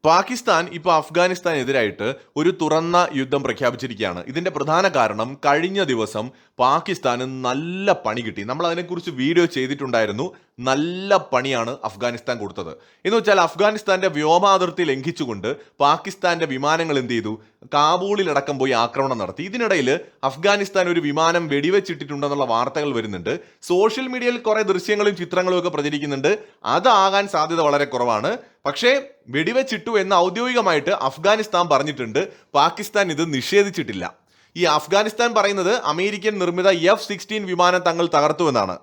പാകിസ്ഥാൻ ഇപ്പോൾ അഫ്ഗാനിസ്ഥാനെതിരായിട്ട് ഒരു തുറന്ന യുദ്ധം പ്രഖ്യാപിച്ചിരിക്കുകയാണ്. ഇതിന്റെ പ്രധാന കാരണം കഴിഞ്ഞ ദിവസം പാകിസ്ഥാന് നല്ല പണി കിട്ടി. നമ്മൾ അതിനെക്കുറിച്ച് വീഡിയോ ചെയ്തിട്ടുണ്ടായിരുന്നു. നല്ല പണിയാണ് അഫ്ഗാനിസ്ഥാൻ കൊടുത്തത്. എന്ന് വെച്ചാൽ അഫ്ഗാനിസ്ഥാന്റെ വ്യോമാതിർത്തി ലംഘിച്ചുകൊണ്ട് പാകിസ്ഥാന്റെ വിമാനങ്ങൾ എന്ത് ചെയ്തു? കാബൂളിലടക്കം പോയി ആക്രമണം നടത്തി. ഇതിനിടയിൽ അഫ്ഗാനിസ്ഥാൻ ഒരു വിമാനം വെടിവെച്ചിട്ടിട്ടുണ്ടെന്നുള്ള വാർത്തകൾ വരുന്നുണ്ട്. സോഷ്യൽ മീഡിയയിൽ കുറെ ദൃശ്യങ്ങളും ചിത്രങ്ങളും ഒക്കെ പ്രചരിക്കുന്നുണ്ട്. അതാകാൻ സാധ്യത വളരെ കുറവാണ്. പക്ഷേ വെടിവെച്ചിട്ടു എന്ന് ഔദ്യോഗികമായിട്ട് അഫ്ഗാനിസ്ഥാൻ പറഞ്ഞിട്ടുണ്ട്. പാകിസ്ഥാൻ ഇത് നിഷേധിച്ചിട്ടില്ല. ഈ അഫ്ഗാനിസ്ഥാൻ പറയുന്നത് അമേരിക്കൻ നിർമ്മിത F-16 വിമാനം തങ്ങൾ തകർത്തു എന്നാണ്.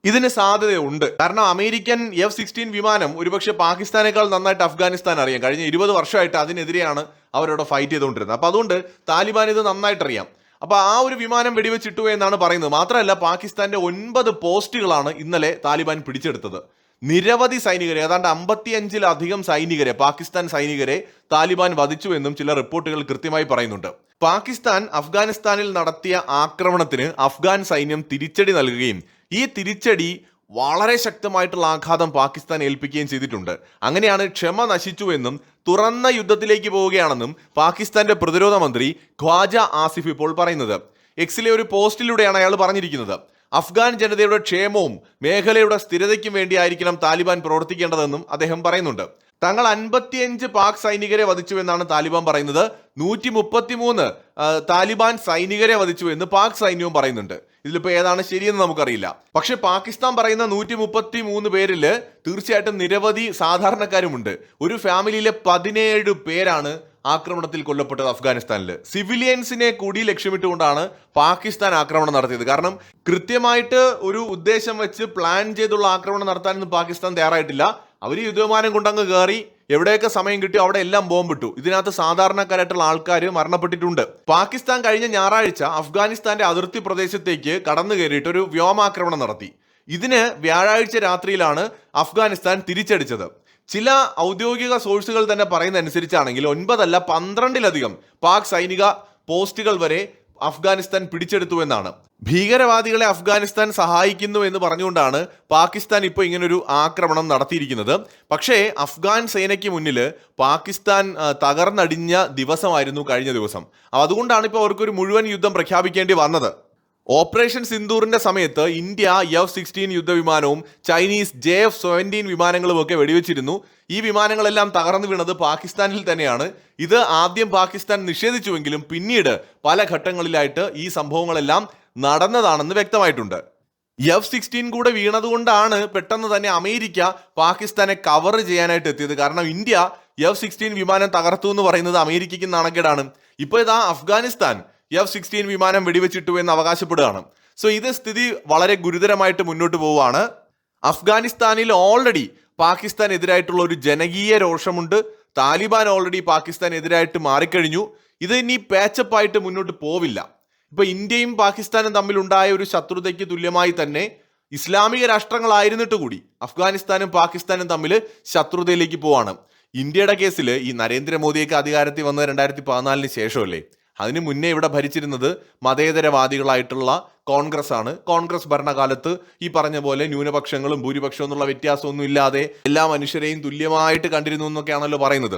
ഇതിന് സാധ്യതയുണ്ട്. കാരണം അമേരിക്കൻ F-16 വിമാനം ഒരുപക്ഷെ പാകിസ്ഥാനേക്കാൾ നന്നായിട്ട് അഫ്ഗാനിസ്ഥാൻ അറിയാം. കഴിഞ്ഞ 20 വർഷമായിട്ട് അതിനെതിരെയാണ് അവരോട് ഫൈറ്റ് ചെയ്തുകൊണ്ടിരുന്നത്. അപ്പൊ അതുകൊണ്ട് താലിബാൻ ഇത് നന്നായിട്ട് അറിയാം. അപ്പൊ ആ ഒരു വിമാനം വെടിവെച്ചിട്ടു എന്നാണ് പറയുന്നത്. മാത്രമല്ല പാകിസ്ഥാന്റെ 9 പോസ്റ്റുകളാണ് ഇന്നലെ താലിബാൻ പിടിച്ചെടുത്തത്. നിരവധി സൈനികരെ, ഏതാണ്ട് 55-ലധികം സൈനികരെ, പാകിസ്ഥാൻ സൈനികരെ താലിബാൻ വധിച്ചു എന്നും ചില റിപ്പോർട്ടുകൾ കൃത്യമായി പറയുന്നുണ്ട്. പാകിസ്ഥാൻ അഫ്ഗാനിസ്ഥാനിൽ നടത്തിയ ആക്രമണത്തിന് അഫ്ഗാൻ സൈന്യം തിരിച്ചടി നൽകുകയും ഈ തിരിച്ചടി വളരെ ശക്തമായിട്ടുള്ള ആഘാതം പാകിസ്ഥാൻ ഏൽപ്പിക്കുകയും ചെയ്തിട്ടുണ്ട്. അങ്ങനെയാണ് ക്ഷമ നശിച്ചു എന്നും തുറന്ന യുദ്ധത്തിലേക്ക് പോവുകയാണെന്നും പാകിസ്ഥാന്റെ പ്രതിരോധ മന്ത്രി ഖ്വാജ ആസിഫ് ഇപ്പോൾ പറയുന്നത്. എക്സിലെ ഒരു പോസ്റ്റിലൂടെയാണ് അയാൾ പറഞ്ഞിരിക്കുന്നത്. അഫ്ഗാൻ ജനതയുടെ ക്ഷേമവും മേഖലയുടെ സ്ഥിരതയ്ക്കും വേണ്ടിയായിരിക്കണം താലിബാൻ പ്രവർത്തിക്കേണ്ടതെന്നും അദ്ദേഹം പറയുന്നുണ്ട്. തങ്ങൾ 55 പാക് സൈനികരെ വധിച്ചു എന്നാണ് താലിബാൻ പറയുന്നത്. 133 താലിബാൻ സൈനികരെ വധിച്ചു എന്ന് പാക് സൈന്യവും പറയുന്നുണ്ട്. ഇതിലിപ്പോ ഏതാണ് ശരിയെന്ന് നമുക്കറിയില്ല. പക്ഷെ പാകിസ്ഥാൻ പറയുന്ന 133 പേരിൽ തീർച്ചയായിട്ടും നിരവധി സാധാരണക്കാരുമുണ്ട്. ഒരു ഫാമിലിയിലെ 17 പേരാണ് ആക്രമണത്തിൽ കൊല്ലപ്പെട്ടത്. അഫ്ഗാനിസ്ഥാനിൽ സിവിലിയൻസിനെ കൂടി ലക്ഷ്യമിട്ടുകൊണ്ടാണ് പാകിസ്ഥാൻ ആക്രമണം നടത്തിയത്. കാരണം കൃത്യമായിട്ട് ഒരു ഉദ്ദേശം വെച്ച് പ്ലാൻ ചെയ്തുള്ള ആക്രമണം നടത്താനൊന്നും പാകിസ്ഥാൻ തയ്യാറായിട്ടില്ല. അവർ യുദ്ധവിമാനം കൊണ്ടങ്ങ് കയറി എവിടെയൊക്കെ സമയം കിട്ടിയോ അവിടെ എല്ലാം ബോംബിട്ടു. ഇതിനകത്ത് സാധാരണക്കാരായിട്ടുള്ള ആൾക്കാർ മരണപ്പെട്ടിട്ടുണ്ട്. പാകിസ്ഥാൻ കഴിഞ്ഞ ഞായറാഴ്ച അഫ്ഗാനിസ്ഥാന്റെ അതിർത്തി പ്രദേശത്തേക്ക് കടന്നു കയറിയിട്ട് ഒരു വ്യോമാക്രമണം നടത്തി. ഇതിന് വ്യാഴാഴ്ച രാത്രിയിലാണ് അഫ്ഗാനിസ്ഥാൻ തിരിച്ചടിച്ചത്. ചില ഔദ്യോഗിക സോഴ്സുകൾ തന്നെ പറയുന്ന അനുസരിച്ചാണെങ്കിൽ 9 അല്ല 12-ലധികം പാക് സൈനിക പോസ്റ്റുകൾ വരെ അഫ്ഗാനിസ്ഥാൻ പിടിച്ചെടുത്തു എന്നാണ്. ഭീകരവാദികളെ അഫ്ഗാനിസ്ഥാൻ സഹായിക്കുന്നു എന്ന് പറഞ്ഞുകൊണ്ടാണ് പാകിസ്ഥാൻ ഇപ്പോൾ ഇങ്ങനൊരു ആക്രമണം നടത്തിയിരിക്കുന്നത്. പക്ഷേ അഫ്ഗാൻ സേനയ്ക്ക് മുന്നിൽ പാകിസ്ഥാൻ തകർന്നടിഞ്ഞ ദിവസമായിരുന്നു കഴിഞ്ഞ ദിവസം. അതുകൊണ്ടാണ് ഇപ്പോൾ അവർക്കൊരു മുഴുവൻ യുദ്ധം പ്രഖ്യാപിക്കേണ്ടി വന്നത്. ഓപ്പറേഷൻ സിന്ദൂറിന്റെ സമയത്ത് ഇന്ത്യ F-16 യുദ്ധവിമാനവും ചൈനീസ് JF-17 വിമാനങ്ങളും ഒക്കെ വെടിവെച്ചിരുന്നു. ഈ വിമാനങ്ങളെല്ലാം തകർന്നു വീണത് പാകിസ്ഥാനിൽ തന്നെയാണ്. ഇത് ആദ്യം പാകിസ്ഥാൻ നിഷേധിച്ചുവെങ്കിലും പിന്നീട് പല ഘട്ടങ്ങളിലായിട്ട് ഈ സംഭവങ്ങളെല്ലാം നടന്നതാണെന്ന് വ്യക്തമായിട്ടുണ്ട്. F-16 കൂടെ വീണതുകൊണ്ടാണ് പെട്ടെന്ന് തന്നെ അമേരിക്ക പാകിസ്ഥാനെ കവർ ചെയ്യാനായിട്ട് എത്തിയത്. കാരണം ഇന്ത്യ F-16 വിമാനം തകർത്തു എന്ന് പറയുന്നത് അമേരിക്കയ്ക്ക് നാണക്കേടാണ്. ഇപ്പോൾ ഇതാ അഫ്ഗാനിസ്ഥാൻ F-16 വിമാനം വെടിവെച്ചിട്ടു എന്ന് അവകാശപ്പെടുകയാണ്. സോ ഇത് സ്ഥിതി വളരെ ഗുരുതരമായിട്ട് മുന്നോട്ട് പോവുകയാണ്. അഫ്ഗാനിസ്ഥാനിൽ ഓൾറെഡി പാകിസ്ഥാനെതിരായിട്ടുള്ള ഒരു ജനകീയ രോഷമുണ്ട്. താലിബാൻ ഓൾറെഡി പാകിസ്ഥാനെതിരായിട്ട് മാറിക്കഴിഞ്ഞു. ഇത് ഇനി പാച്ചപ്പ് ആയിട്ട് മുന്നോട്ട് പോവില്ല. ഇപ്പൊ ഇന്ത്യയും പാകിസ്ഥാനും തമ്മിലുണ്ടായ ഒരു ശത്രുതയ്ക്ക് തുല്യമായി തന്നെ ഇസ്ലാമിക രാഷ്ട്രങ്ങളായിരുന്നിട്ട് കൂടി അഫ്ഗാനിസ്ഥാനും പാകിസ്ഥാനും തമ്മിൽ ശത്രുതയിലേക്ക് പോവാണ്. ഇന്ത്യയുടെ കേസിൽ ഈ നരേന്ദ്രമോദിയൊക്കെ അധികാരത്തിൽ വന്നത് 2014 ശേഷമല്ലേ? അതിന് മുന്നേ ഇവിടെ ഭരിച്ചിരുന്നത് മതേതരവാദികളായിട്ടുള്ള കോൺഗ്രസ് ആണ്. കോൺഗ്രസ് ഭരണകാലത്ത് ഈ പറഞ്ഞ പോലെ ന്യൂനപക്ഷങ്ങളും ഭൂരിപക്ഷവും എന്നുള്ള വ്യത്യാസമൊന്നും ഇല്ലാതെ എല്ലാ മനുഷ്യരെയും തുല്യമായിട്ട് കണ്ടിരുന്നു എന്നൊക്കെയാണല്ലോ പറയുന്നത്.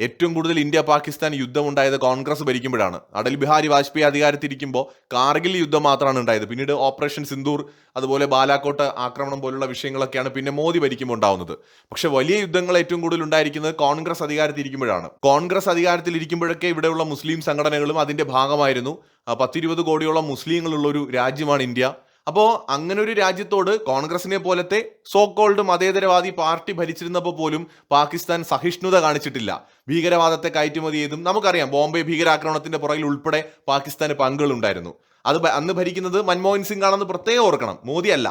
ഏറ്റവും കൂടുതൽ ഇന്ത്യ പാകിസ്ഥാൻ യുദ്ധം ഉണ്ടായത് കോൺഗ്രസ് ഭരിക്കുമ്പോഴാണ്. അടൽ ബിഹാരി വാജ്പേയി അധികാരത്തിരിക്കുമ്പോൾ കാർഗിൽ യുദ്ധം മാത്രമാണ് ഉണ്ടായത്. പിന്നീട് ഓപ്പറേഷൻ സിന്ദൂർ, അതുപോലെ ബാലാക്കോട്ട് ആക്രമണം പോലുള്ള വിഷയങ്ങളൊക്കെയാണ് പിന്നെ മോദി ഭരിക്കുമ്പോൾ ഉണ്ടാവുന്നത്. പക്ഷെ വലിയ യുദ്ധങ്ങൾ ഏറ്റവും കൂടുതൽ ഉണ്ടായിരിക്കുന്നത് കോൺഗ്രസ് അധികാരത്തിരിക്കുമ്പോഴാണ്. കോൺഗ്രസ് അധികാരത്തിലിരിക്കുമ്പോഴൊക്കെ ഇവിടെയുള്ള മുസ്ലിം സംഘടനകളും അതിന്റെ ഭാഗമായിരുന്നു. 10-20 കോടിയോളം മുസ്ലിങ്ങളുള്ള ഒരു രാജ്യമാണ് ഇന്ത്യ. അപ്പോൾ അങ്ങനെ ഒരു രാജ്യത്തോട് കോൺഗ്രസിനെ പോലത്തെ സോ കോൾഡ് മതേതരവാദി പാർട്ടി ഭരിച്ചിരുന്നപ്പോൾ പോലും പാകിസ്ഥാൻ സഹിഷ്ണുത കാണിച്ചിട്ടില്ല. ഭീകരവാദത്തെ കയറ്റുമതി ചെയ്തും നമുക്കറിയാം. ബോംബെ ഭീകരാക്രമണത്തിന്റെ പുറകിൽ ഉൾപ്പെടെ പാകിസ്ഥാന് പങ്കുകളുണ്ടായിരുന്നു. അത് അന്ന് ഭരിക്കുന്നത് മൻമോഹൻ സിംഗ് ആണെന്ന് പ്രത്യേകം ഓർക്കണം, മോദി അല്ല.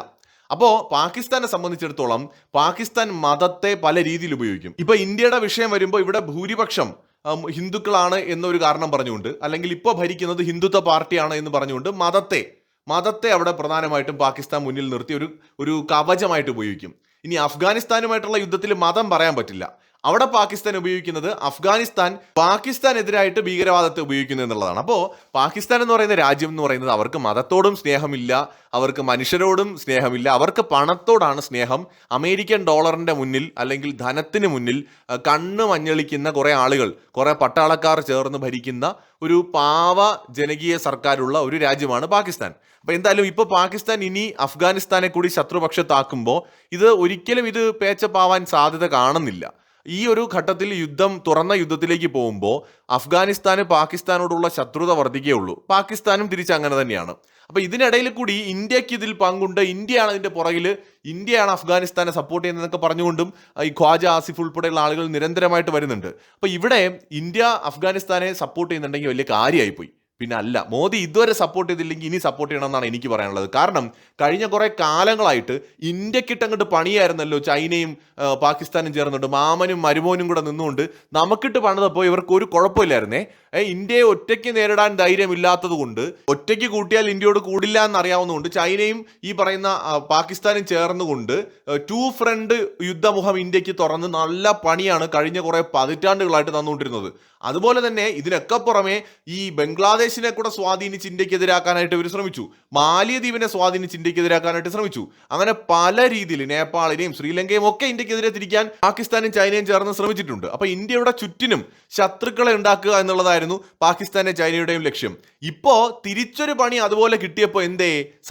അപ്പോൾ പാകിസ്ഥാനെ സംബന്ധിച്ചിടത്തോളം പാകിസ്ഥാൻ മതത്തെ പല രീതിയിൽ ഉപയോഗിക്കും. ഇപ്പൊ ഇന്ത്യയുടെ വിഷയം വരുമ്പോൾ ഇവിടെ ഭൂരിപക്ഷം ഹിന്ദുക്കളാണ് എന്നൊരു കാരണം പറഞ്ഞുകൊണ്ട്, അല്ലെങ്കിൽ ഇപ്പോൾ ഭരിക്കുന്നത് ഹിന്ദുത്വ പാർട്ടിയാണ് എന്ന് പറഞ്ഞുകൊണ്ട് മതത്തെ അവിടെ പ്രധാനമായിട്ടും പാകിസ്ഥാൻ മുന്നിൽ നിർത്തി ഒരു കവചമായിട്ട് ഉപയോഗിക്കും. ഇനി അഫ്ഗാനിസ്ഥാനുമായിട്ടുള്ള യുദ്ധത്തിൽ മതം പറയാൻ പറ്റില്ല. അവിടെ പാകിസ്ഥാൻ ഉപയോഗിക്കുന്നത് പാകിസ്ഥാനെതിരായിട്ട് ഭീകരവാദത്തെ ഉപയോഗിക്കുന്നു എന്നുള്ളതാണ്. അപ്പോൾ പാകിസ്ഥാൻ എന്ന് പറയുന്ന രാജ്യം എന്ന് പറയുന്നത് അവർക്ക് മതത്തോടും സ്നേഹമില്ല, അവർക്ക് മനുഷ്യരോടും സ്നേഹമില്ല, അവർക്ക് പണത്തോടാണ് സ്നേഹം. അമേരിക്കൻ ഡോളറിന്റെ മുന്നിൽ അല്ലെങ്കിൽ ധനത്തിന് മുന്നിൽ കണ്ണ് മഞ്ഞളിക്കുന്ന കുറെ ആളുകൾ, കുറെ പട്ടാളക്കാർ ചേർന്ന് ഭരിക്കുന്ന ഒരു പാവ ജനകീയ സർക്കാരുള്ള ഒരു രാജ്യമാണ് പാകിസ്ഥാൻ. അപ്പൊ എന്തായാലും ഇപ്പൊ പാകിസ്ഥാൻ ഇനി അഫ്ഗാനിസ്ഥാനെ കൂടി ശത്രുപക്ഷത്താക്കുമ്പോൾ ഒരിക്കലും ഇത് പേച്ചപ്പാവാൻ സാധ്യത കാണുന്നില്ല. ഈ ഒരു ഘട്ടത്തിൽ തുറന്ന യുദ്ധത്തിലേക്ക് പോകുമ്പോൾ അഫ്ഗാനിസ്ഥാന് പാകിസ്ഥാനോടുള്ള ശത്രുത വർദ്ധിക്കുകയുള്ളൂ. പാകിസ്ഥാനും തിരിച്ച് അങ്ങനെ തന്നെയാണ്. അപ്പൊ ഇതിനിടയിൽ കൂടി ഇന്ത്യക്ക് ഇതിൽ പങ്കുണ്ട്, ഇന്ത്യയാണ് ഇതിന്റെ പുറകിൽ, ഇന്ത്യയാണ് അഫ്ഗാനിസ്ഥാനെ സപ്പോർട്ട് ചെയ്യുന്നതെന്നൊക്കെ പറഞ്ഞുകൊണ്ടും ഈ ഖ്വാജ ആസിഫ് ഉൾപ്പെടെയുള്ള ആളുകൾ നിരന്തരമായിട്ട് വരുന്നുണ്ട്. അപ്പൊ ഇവിടെ ഇന്ത്യ അഫ്ഗാനിസ്ഥാനെ സപ്പോർട്ട് ചെയ്യുന്നുണ്ടെങ്കിൽ വലിയ കാര്യമായി പോയി. പിന്നെ അല്ല, മോദി ഇതുവരെ സപ്പോർട്ട് ചെയ്തില്ലെങ്കിൽ ഇനി സപ്പോർട്ട് ചെയ്യണമെന്നാണ് എനിക്ക് പറയാനുള്ളത്. കാരണം കഴിഞ്ഞ കുറെ കാലങ്ങളായിട്ട് ഇന്ത്യക്കിട്ടങ്ങോട്ട് പണിയായിരുന്നല്ലോ ചൈനയും പാകിസ്ഥാനും ചേർന്നുണ്ട്, മാമനും മരുമോനും കൂടെ നിന്നുകൊണ്ട് നമുക്കിട്ട് പണിതപ്പോൾ ഇവർക്ക് ഒരു കുഴപ്പമില്ലായിരുന്നേ. ഇന്ത്യയെ ഒറ്റയ്ക്ക് നേരിടാൻ ധൈര്യമില്ലാത്തത് കൊണ്ട്, ഒറ്റയ്ക്ക് കൂട്ടിയാൽ ഇന്ത്യയോട് കൂടില്ല എന്നറിയാവുന്നതുകൊണ്ട് ചൈനയും ഈ പറയുന്ന പാകിസ്ഥാനും ചേർന്നുകൊണ്ട് ടു ഫ്രണ്ട് യുദ്ധമുഖം ഇന്ത്യക്ക് തുറന്ന് നല്ല പണിയാണ് കഴിഞ്ഞ കുറെ പതിറ്റാണ്ടുകളായിട്ട് തന്നുകൊണ്ടിരുന്നത്. അതുപോലെ തന്നെ ഇതിനൊക്കെ പുറമെ ഈ ബംഗ്ലാദേശിനെ കൂടെ സ്വാധീനിച്ച് ഇന്ത്യക്കെതിരാക്കാനായിട്ട് ഇവർ ശ്രമിച്ചു, മാലിദ്വീപിനെ സ്വാധീനിച്ച് ഇന്ത്യക്കെതിരാക്കാനായിട്ട് ശ്രമിച്ചു. അങ്ങനെ പല രീതിയിൽ നേപ്പാളിനെയും ശ്രീലങ്കയും ഒക്കെ ഇന്ത്യക്കെതിരെ തിരിക്കാൻ പാകിസ്ഥാനും ചൈനയും ചേർന്ന് ശ്രമിച്ചിട്ടുണ്ട്. അപ്പൊ ഇന്ത്യയുടെ ചുറ്റിനും ശത്രുക്കളെ ഉണ്ടാക്കുക എന്നുള്ളതായിരുന്നു പാകിസ്ഥാനെ ചൈനയുടെയും ലക്ഷ്യം. ഇപ്പോ തിരിച്ചൊരു പണി അതുപോലെ കിട്ടിയപ്പോ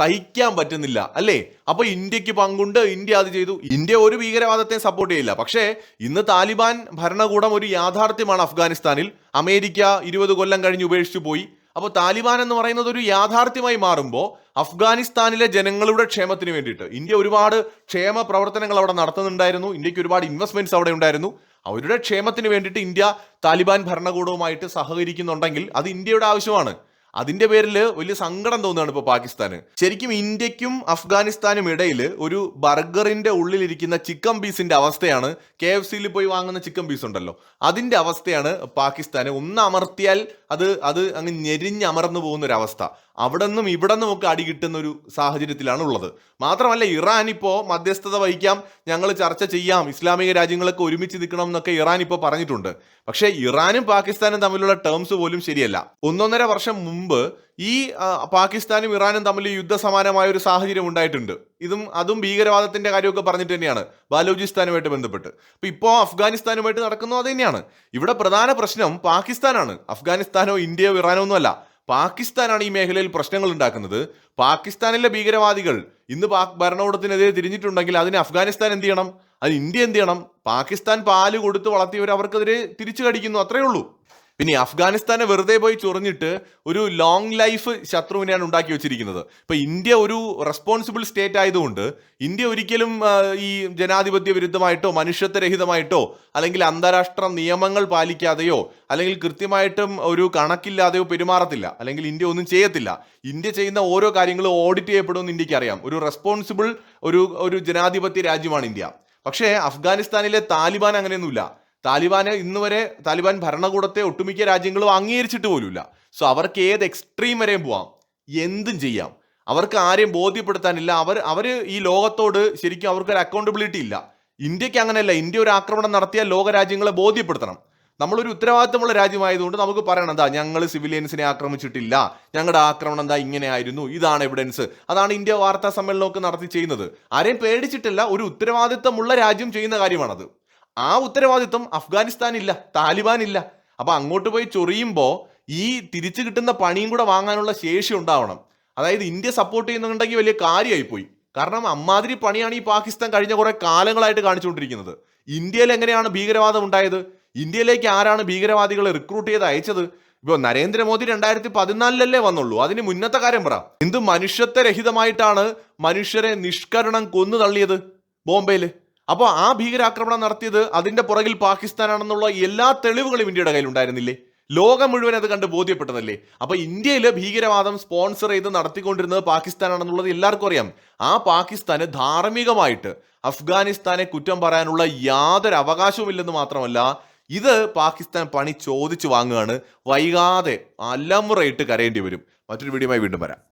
സഹിക്കാൻ പറ്റുന്നില്ല അല്ലേ? അപ്പൊ ഇന്ത്യക്ക് പങ്കുണ്ട്, ഇന്ത്യ അത് ചെയ്തു. ഇന്ത്യ ഒരു ഭീകരവാദത്തെ സപ്പോർട്ട് ചെയ്യില്ല. പക്ഷേ ഇന്ന് താലിബാൻ ഭരണകൂടം ഒരു യാഥാർത്ഥ്യമാണ് അഫ്ഗാനിസ്ഥാനിൽ. അമേരിക്ക 20 കൊല്ലം കഴിഞ്ഞ് ഉപേക്ഷിച്ചു പോയി. അപ്പോൾ താലിബാൻ എന്ന് പറയുന്നത് ഒരു യാഥാർത്ഥ്യമായി മാറുമ്പോൾ അഫ്ഗാനിസ്ഥാനിലെ ജനങ്ങളുടെ ക്ഷേമത്തിന് വേണ്ടിയിട്ട് ഇന്ത്യ ഒരുപാട് ക്ഷേമ പ്രവർത്തനങ്ങൾ അവിടെ നടത്തുന്നുണ്ടായിരുന്നു. ഇന്ത്യക്ക് ഒരുപാട് ഇൻവെസ്റ്റ്മെന്റ്സ് അവിടെ ഉണ്ടായിരുന്നു. അവരുടെ ക്ഷേമത്തിന് വേണ്ടിയിട്ട് ഇന്ത്യ താലിബാൻ ഭരണകൂടവുമായിട്ട് സഹകരിക്കുന്നുണ്ടെങ്കിൽ അത് ഇന്ത്യയുടെ ആവശ്യമാണ്. അതിന്റെ പേരിൽ വലിയ സങ്കടം തോന്നുകയാണ് ഇപ്പോൾ പാകിസ്ഥാന്. ശരിക്കും ഇന്ത്യക്കും അഫ്ഗാനിസ്ഥാനും ഇടയിൽ ഒരു ബർഗറിന്റെ ഉള്ളിലിരിക്കുന്ന ചിക്കൻ പീസിന്റെ അവസ്ഥയാണ്. KFCയിൽ പോയി വാങ്ങുന്ന ചിക്കൻ പീസ് ഉണ്ടല്ലോ, അതിന്റെ അവസ്ഥയാണ് പാകിസ്ഥാന്. ഒന്ന് അമർത്തിയാൽ അത് അങ്ങ് ഞെരിഞ്ഞമർന്നു പോകുന്ന ഒരു അവസ്ഥ. അവിടെ നിന്നും ഇവിടെ നിന്നും ഒക്കെ അടി കിട്ടുന്ന ഒരു സാഹചര്യത്തിലാണ് ഉള്ളത്. മാത്രമല്ല ഇറാൻ ഇപ്പോൾ മധ്യസ്ഥത വഹിക്കാം, ഞങ്ങൾ ചർച്ച ചെയ്യാം, ഇസ്ലാമിക രാജ്യങ്ങളൊക്കെ ഒരുമിച്ച് നിൽക്കണം എന്നൊക്കെ ഇറാൻ ഇപ്പോൾ പറഞ്ഞിട്ടുണ്ട്. പക്ഷേ ഇറാനും പാകിസ്ഥാനും തമ്മിലുള്ള ടേംസ് പോലും ശരിയല്ല. 1.5 വർഷം മുമ്പ് ഈ പാകിസ്ഥാനും ഇറാനും തമ്മിൽ യുദ്ധസമാനമായ ഒരു സാഹചര്യം ഉണ്ടായിട്ടുണ്ട്. അതും ഭീകരവാദത്തിന്റെ കാര്യമൊക്കെ പറഞ്ഞിട്ട് തന്നെയാണ്, ബാലോചിസ്ഥാനുമായിട്ട് ബന്ധപ്പെട്ട്. അപ്പൊ ഇപ്പോൾ അഫ്ഗാനിസ്ഥാനുമായിട്ട് നടക്കുന്നത് അത് തന്നെയാണ്. ഇവിടെ പ്രധാന പ്രശ്നം പാകിസ്ഥാനാണ്. അഫ്ഗാനിസ്ഥാനോ ഇന്ത്യയോ ഇറാനോ ഒന്നുമല്ല, പാകിസ്ഥാനാണ് ഈ മേഖലയിൽ പ്രശ്നങ്ങൾ ഉണ്ടാക്കുന്നത്. പാകിസ്ഥാനിലെ ഭീകരവാദികൾ ഇന്ന് പാക് ഭരണകൂടത്തിനെതിരെ തിരിഞ്ഞിട്ടുണ്ടെങ്കിൽ അതിന് അഫ്ഗാനിസ്ഥാൻ എന്ത് ചെയ്യണം, അതിന് ഇന്ത്യ എന്ത് ചെയ്യണം? പാകിസ്ഥാൻ പാല് കൊടുത്ത് വളർത്തിയവർ അവർക്കെതിരെ തിരിച്ചു കടിക്കുന്നു, അത്രയേ ഉള്ളൂ. പിന്നെ അഫ്ഗാനിസ്ഥാനെ വെറുതെ പോയി ചൊറിഞ്ഞിട്ട് ഒരു ലോങ് ലൈഫ് ശത്രുവിനെയാണ് ഉണ്ടാക്കി വെച്ചിരിക്കുന്നത്. ഇപ്പൊ ഇന്ത്യ ഒരു റെസ്പോൺസിബിൾ സ്റ്റേറ്റ് ആയതുകൊണ്ട് ഇന്ത്യ ഒരിക്കലും ഈ ജനാധിപത്യ വിരുദ്ധമായിട്ടോ മനുഷ്യത്വരഹിതമായിട്ടോ അല്ലെങ്കിൽ അന്താരാഷ്ട്ര നിയമങ്ങൾ പാലിക്കാതെയോ അല്ലെങ്കിൽ കൃത്യമായിട്ടും ഒരു കണക്കില്ലാതെയോ പെരുമാറത്തില്ല, അല്ലെങ്കിൽ ഇന്ത്യ ഒന്നും ചെയ്യത്തില്ല. ഇന്ത്യ ചെയ്യുന്ന ഓരോ കാര്യങ്ങളും ഓഡിറ്റ് ചെയ്യപ്പെടുമെന്ന് ഇന്ത്യക്ക് അറിയാം. ഒരു റെസ്പോൺസിബിൾ ഒരു ജനാധിപത്യ രാജ്യമാണ് ഇന്ത്യ. പക്ഷേ അഫ്ഗാനിസ്ഥാനിലെ താലിബാൻ അങ്ങനെയൊന്നുമില്ല. താലിബാൻ ഭരണകൂടത്തെ ഒട്ടുമിക്ക രാജ്യങ്ങളും അംഗീകരിച്ചിട്ട് പോലുമില്ല. സോ അവർക്ക് ഏത് എക്സ്ട്രീം വരെയും പോവാം, എന്തും ചെയ്യാം. അവർക്ക് ആരെയും ബോധ്യപ്പെടുത്താനില്ല. അവർ ഈ ലോകത്തോട് ശരിക്കും അവർക്കൊരു അക്കൗണ്ടബിലിറ്റി ഇല്ല. ഇന്ത്യക്ക് അങ്ങനെയല്ല. ഇന്ത്യ ഒരു ആക്രമണം നടത്തിയാൽ ലോക രാജ്യങ്ങളെ ബോധ്യപ്പെടുത്തണം. നമ്മളൊരു ഉത്തരവാദിത്തമുള്ള രാജ്യമായതുകൊണ്ട് നമുക്ക് പറയണം, എന്താ ഞങ്ങൾ സിവിലിയൻസിനെ ആക്രമിച്ചിട്ടില്ല, ഞങ്ങളുടെ ആക്രമണം എന്താ ഇങ്ങനെ ആയിരുന്നു, ഇതാണ് എവിഡൻസ്. അതാണ് ഇന്ത്യ വാർത്താ സമ്മേളനമൊക്കെ നടത്തി ചെയ്യുന്നത്. ആരെയും പേടിച്ചിട്ടില്ല, ഒരു ഉത്തരവാദിത്തമുള്ള രാജ്യം ചെയ്യുന്ന കാര്യമാണത്. ആ ഉത്തരവാദിത്വം അഫ്ഗാനിസ്ഥാനില്ല, താലിബാനില്ല. അപ്പൊ അങ്ങോട്ട് പോയി ചൊറിയുമ്പോൾ ഈ തിരിച്ചു കിട്ടുന്ന പണിയും കൂടെ വാങ്ങാനുള്ള ശേഷി ഉണ്ടാവണം. അതായത് ഇന്ത്യ സപ്പോർട്ട് ചെയ്യുന്നുണ്ടെങ്കിൽ വലിയ കാര്യമായി പോയി. കാരണം അമ്മാതിരി പണിയാണ് ഈ പാകിസ്ഥാൻ കഴിഞ്ഞ കുറെ കാലങ്ങളായിട്ട് കാണിച്ചുകൊണ്ടിരിക്കുന്നത്. ഇന്ത്യയിൽ എങ്ങനെയാണ് ഭീകരവാദം ഉണ്ടായത്? ഇന്ത്യയിലേക്ക് ആരാണ് ഭീകരവാദികളെ റിക്രൂട്ട് ചെയ്ത് അയച്ചത്? ഇപ്പൊ നരേന്ദ്രമോദി 2014 വന്നുള്ളൂ. അതിന് മുന്നത്തെ കാര്യം പറ. എന്ത് മനുഷ്യത്വരഹിതമായിട്ടാണ് മനുഷ്യരെ നിഷ്കരണം കൊന്നു തള്ളിയത് ബോംബെയില്. അപ്പോൾ ആ ഭീകരാക്രമണം നടത്തിയത് അതിന്റെ പുറകിൽ പാകിസ്ഥാനാണെന്നുള്ള എല്ലാ തെളിവുകളും ഇന്ത്യയുടെ കയ്യിൽ ഉണ്ടായിരുന്നില്ലേ? ലോകം മുഴുവൻ അത് കണ്ട് ബോധ്യപ്പെട്ടതല്ലേ? അപ്പൊ ഇന്ത്യയില് ഭീകരവാദം സ്പോൺസർ ചെയ്ത് നടത്തിക്കൊണ്ടിരുന്നത് പാകിസ്ഥാനാണെന്നുള്ളത് എല്ലാവർക്കും അറിയാം. ആ പാകിസ്ഥാന് ധാർമ്മികമായിട്ട് അഫ്ഗാനിസ്ഥാനെ കുറ്റം പറയാനുള്ള യാതൊരു അവകാശവും ഇല്ലെന്ന് മാത്രമല്ല, ഇത് പാകിസ്ഥാൻ പണി ചോദിച്ചു വാങ്ങുകയാണ്. വൈകാതെ അലമുറയിട്ട് കരയേണ്ടി വരും. മറ്റൊരു വീഡിയോയുമായി വീണ്ടും വരാം.